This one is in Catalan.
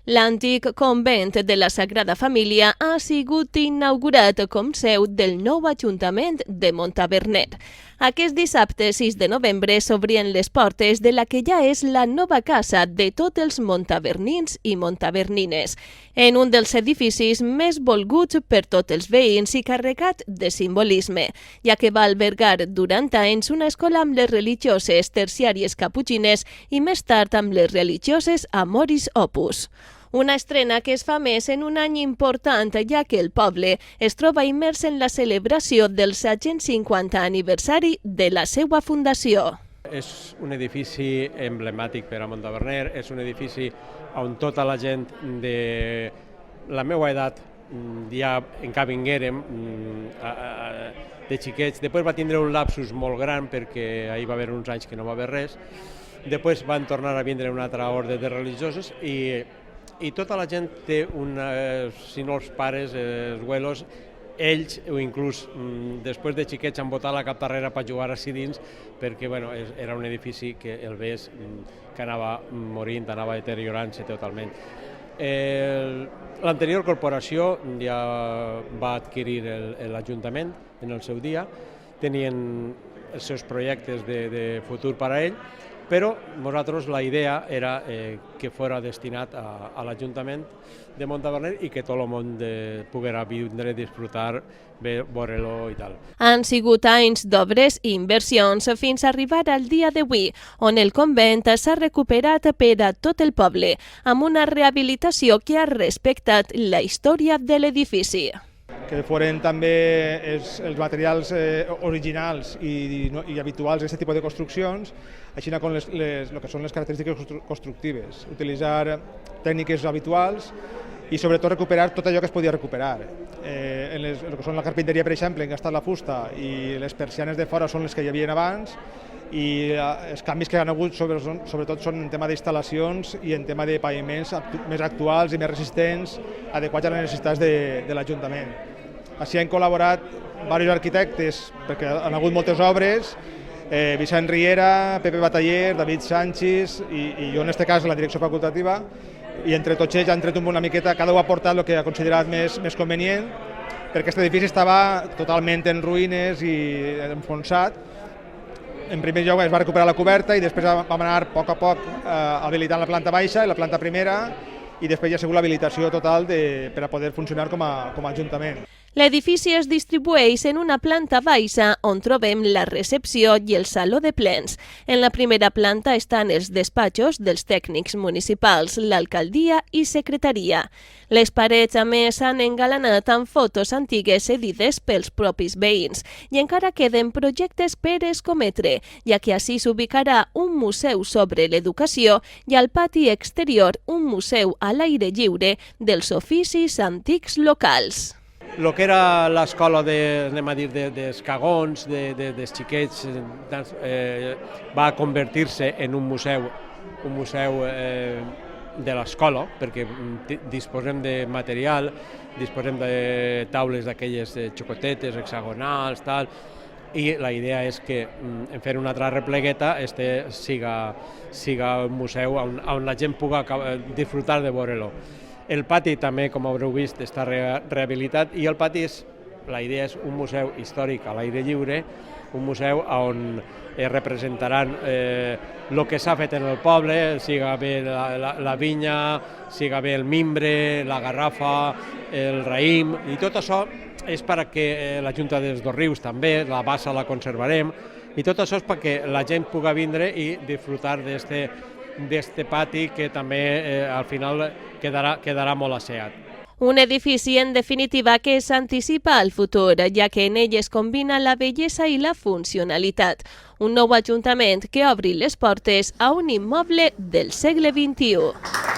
L'antic convent de la Sagrada Família ha sigut inaugurat com seu del nou Ajuntament de Montaverner. Aquest dissabte 6 de novembre s'obrien les portes de la que ja és la nova casa de tots els montavernins i montavernines, en un dels edificis més volguts per tots els veïns i carregat de simbolisme, ja que va albergar durant anys una escola amb les religioses terciàries caputxines i més tard amb les religioses Amoris Opus. Una estrena que es fa més en un any important, ja que el poble es troba immers en la celebració del 150 aniversari de la seva fundació. És un edifici emblemàtic per a Montaverner, és un edifici on tota la gent de la meva edat ja encara vinguérem de xiquets. Després va tindre un lapsus molt gran perquè ahir va haver uns anys que no va haver res. Després van tornar a vindre una altra ordre de religiosos i tota la gent té si no els pares, els abuelos, ells o inclús després de xiquets han botat la captarrera per jugar així dins perquè era un edifici que el veies que anava morint, anava deteriorant-se totalment. L'anterior corporació ja va adquirir l'Ajuntament en el seu dia, tenien els seus projectes de futur per a ell, però nosaltres la idea era que fos destinat a l'Ajuntament de Montaverner i que tot el món poguera vindre, disfrutar, veure-lo i tal. Han sigut anys d'obres i inversions fins a arribar al dia d'avui, on el convent s'ha recuperat per a tot el poble, amb una rehabilitació que ha respectat la història de l'edifici. Que foren també els materials originals i habituals d'aquest tipus de construccions, així com el que són les característiques constructives, utilitzar tècniques habituals i sobretot recuperar tot allò que es podia recuperar. El que són la carpinteria, per exemple, han gastat la fusta i les persianes de fora són les que hi havia abans i els canvis que han hagut sobretot són en tema d'instal·lacions i en tema de paviments més actuals i més resistents, adequats a les necessitats de l'Ajuntament. Així han col·laborat diversos arquitectes perquè han hagut moltes obres, Vicent Riera, Pepe Bataller, David Sánchez i jo en aquest cas la direcció facultativa, i entre tots ells han tret una miqueta, cada un ha portat el que ha considerat més convenient, perquè aquest edifici estava totalment en ruïnes i enfonsat. En primer lloc es va recuperar la coberta i després vam anar a poc habilitant la planta baixa i la planta primera i després ja ha sigut l'habilitació total per a poder funcionar com a Ajuntament. L'edifici es distribueix en una planta baixa on trobem la recepció i el saló de plens. En la primera planta estan els despatxos dels tècnics municipals, l'alcaldia i secretaria. Les parets, a més, s'han engalanat amb fotos antigues cedides pels propis veïns i encara queden projectes per escometre, ja que així s'ubicarà un museu sobre l'educació i al pati exterior un museu a l'aire lliure dels oficis antics locals. El que era l'escola dels cagons, dels xiquets, va convertir-se en un museu de l'escola, perquè disposem de material, disposem de taules d'aquelles xocotetes, hexagonals, tal, i la idea és que en fer una altra replegueta siga un museu on la gent pugui disfrutar de veure-lo. El pati també, com haureu vist, està rehabilitat i el pati la idea és un museu històric a l'aire lliure, un museu on es representaran el que s'ha fet en el poble, siga bé la vinya, siga bé el mimbre, la garrafa, el raïm, i tot això és perquè la Junta dels Dos Rius també, la bassa la conservarem, i tot això és perquè la gent pugui vindre i disfrutar d'este pati que també al final quedarà molt asseat. Un edifici, en definitiva, que s'anticipa al futur, ja que en ell es combina la bellesa i la funcionalitat. Un nou ajuntament que obri les portes a un immoble del segle XXI.